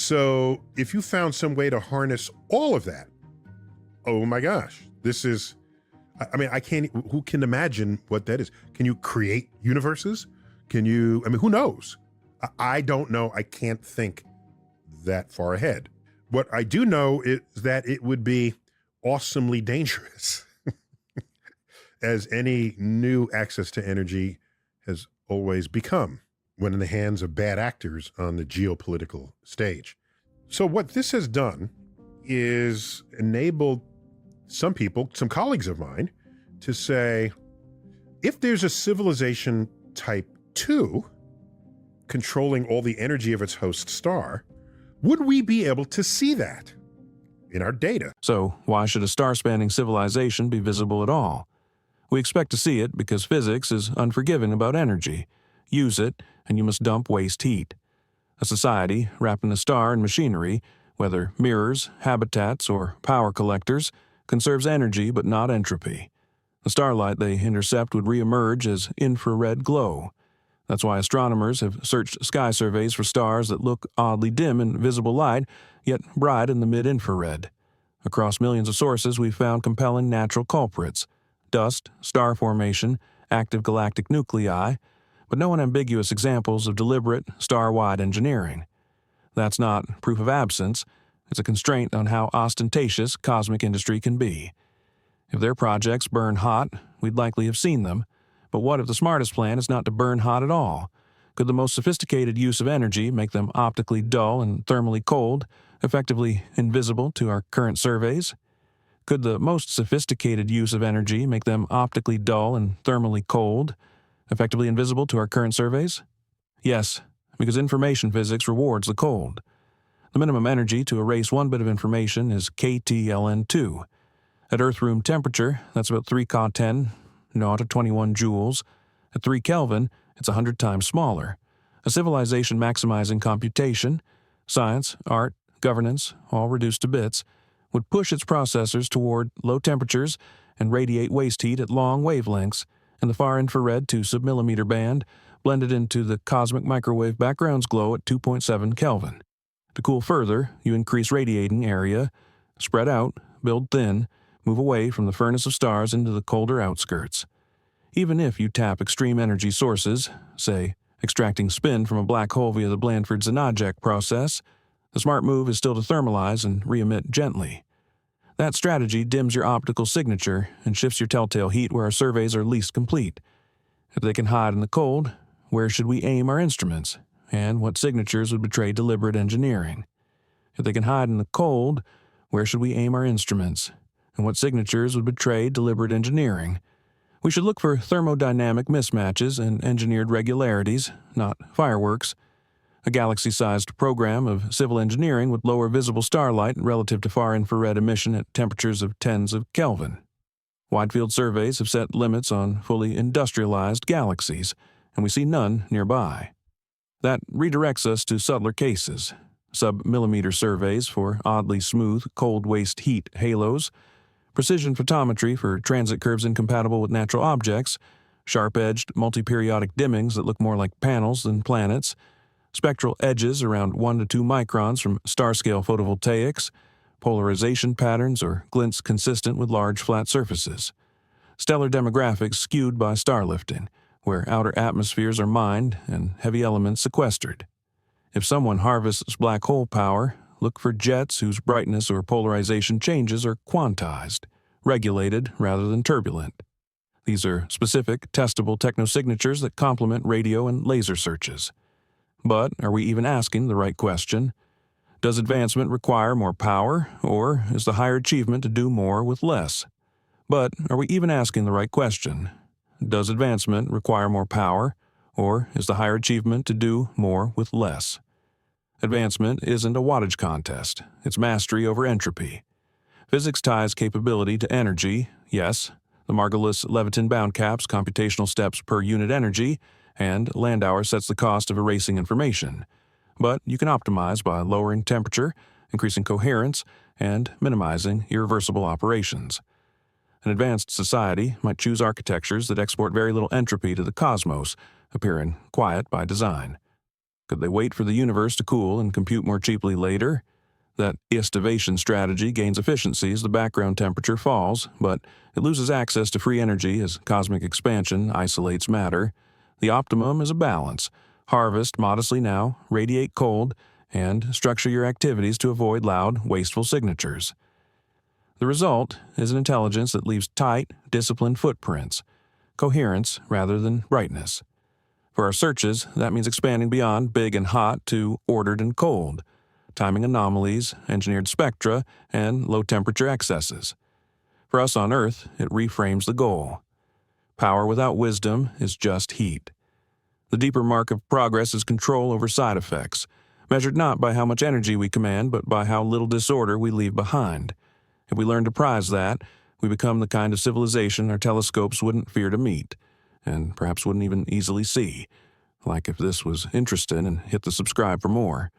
So if you found some way to harness all of that, oh my gosh, this is, I mean, I can't, who can imagine what that is? Can you create universes? Can you, I mean, who knows? I don't know. I can't think that far ahead. What I do know is that it would be awesomely dangerous, as any new access to energy has always become when in the hands of bad actors on the geopolitical stage. So what this has done is enabled some people, some colleagues of mine, to say, if there's a civilization type 2 controlling all the energy of its host star, would we be able to see that in our data? So why should a star-spanning civilization be visible at all? We expect to see it because physics is unforgiving about energy. Use it, and you must dump waste heat. A society wrapped in a star and machinery, whether mirrors, habitats, or power collectors, conserves energy but not entropy. The starlight they intercept would re-emerge as infrared glow. That's why astronomers have searched sky surveys for stars that look oddly dim in visible light, yet bright in the mid-infrared. Across millions of sources, we've found compelling natural culprits: dust, star formation, active galactic nuclei, but no unambiguous examples of deliberate, star-wide engineering. That's not proof of absence. It's a constraint on how ostentatious cosmic industry can be. If their projects burn hot, we'd likely have seen them. But what if the smartest plan is not to burn hot at all? Could the most sophisticated use of energy make them optically dull and thermally cold, effectively invisible to our current surveys? Could the most sophisticated use of energy make them optically dull and thermally cold, effectively invisible to our current surveys? Yes, because information physics rewards the cold. The minimum energy to erase one bit of information is kT-ln2. At Earth room temperature, that's about 3 Ca 10, 0 to 21 joules. At 3 Kelvin, it's 100 times smaller. A civilization maximizing computation, science, art, governance, all reduced to bits, would push its processors toward low temperatures and radiate waste heat at long wavelengths in the far infrared to submillimeter band, blended into the cosmic microwave background's glow at 2.7 Kelvin. To cool further, you increase radiating area, spread out, build thin, move away from the furnace of stars into the colder outskirts. Even if you tap extreme energy sources, say, extracting spin from a black hole via the Blandford-Zenajec process, the smart move is still to thermalize and re-emit gently. That strategy dims your optical signature and shifts your telltale heat where our surveys are least complete. If they can hide in the cold, where should we aim our instruments? And what signatures would betray deliberate engineering? If they can hide in the cold, where should we aim our instruments? And what signatures would betray deliberate engineering? We should look for thermodynamic mismatches and engineered regularities, not fireworks. A galaxy-sized program of civil engineering would lower visible starlight relative to far infrared emission at temperatures of tens of Kelvin. Wide-field surveys have set limits on fully industrialized galaxies, and we see none nearby. That redirects us to subtler cases: submillimeter surveys for oddly smooth, cold waste heat halos, precision photometry for transit curves incompatible with natural objects, sharp-edged multi-periodic dimmings that look more like panels than planets, spectral edges around 1 to 2 microns from star-scale photovoltaics, polarization patterns or glints consistent with large flat surfaces, stellar demographics skewed by starlifting, where outer atmospheres are mined and heavy elements sequestered. If someone harvests black hole power, look for jets whose brightness or polarization changes are quantized, regulated rather than turbulent. These are specific, testable technosignatures that complement radio and laser searches. But are we even asking the right question? Does advancement require more power, or is the higher achievement to do more with less? But are we even asking the right question? Does advancement require more power, or is the higher achievement to do more with less? Advancement isn't a wattage contest. It's mastery over entropy. Physics ties capability to energy, yes, the Margulis-Levitin bound caps computational steps per unit energy, and Landauer sets the cost of erasing information. But you can optimize by lowering temperature, increasing coherence, and minimizing irreversible operations. An advanced society might choose architectures that export very little entropy to the cosmos, appearing quiet by design. Could they wait for the universe to cool and compute more cheaply later? That estivation strategy gains efficiency as the background temperature falls, but it loses access to free energy as cosmic expansion isolates matter. The optimum is a balance. Harvest modestly now, radiate cold, and structure your activities to avoid loud, wasteful signatures. The result is an intelligence that leaves tight, disciplined footprints, coherence rather than brightness. For our searches, that means expanding beyond big and hot to ordered and cold, timing anomalies, engineered spectra, and low-temperature excesses. For us on Earth, it reframes the goal. Power without wisdom is just heat. The deeper mark of progress is control over side effects, measured not by how much energy we command, but by how little disorder we leave behind. If we learn to prize that, we become the kind of civilization our telescopes wouldn't fear to meet, and perhaps wouldn't even easily see. Like if this was interesting, and hit the subscribe for more.